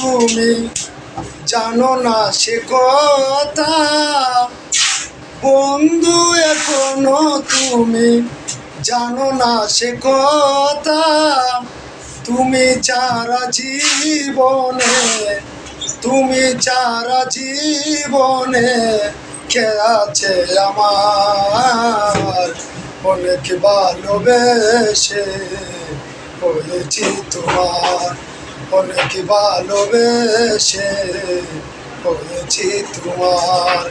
তুমি জানো না সে কথা, বন্ধু এখনো তুমি জানো না সে কথা। তুমি ছাড়া জীবনে, তুমি ছাড়া জীবনে কে আছে আমার। অনেক ভালোবেসে হয়েছি তোমার, অনেক ভালোবেসে হয়েছি তোমার।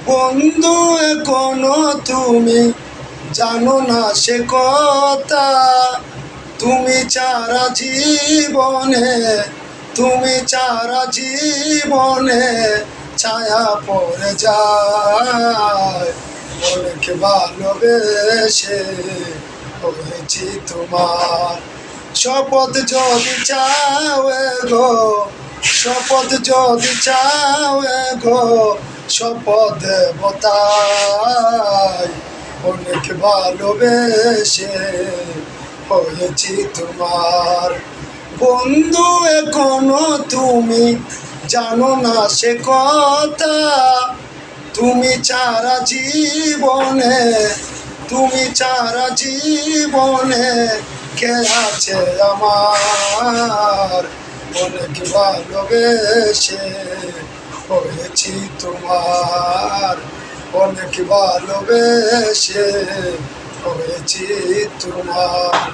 বন্ধু এখনো তুমি জানো না সে কথা, তুমি ছাড়া জীবনে, তুমি ছাড়া জীবনে ছায়া পড়ে যায়। অনেক ভালোবেসে হয়েছি তোমার। শপথ যদি চাও গো, শপথ যদি চাও গো, শপথ দেবতাই। অনেক ভালোবেসে হয়েছি তোমার। বন্ধু এখনো তুমি জানো না সে কথা, তুমি ছাড়া জীবনে, তুমি ছাড়া জীবনে কে আছে আমার। অনেক ভালোবেসে হয়েছি তোমার, অনেক ভালোবেসে হয়েছি তোমার।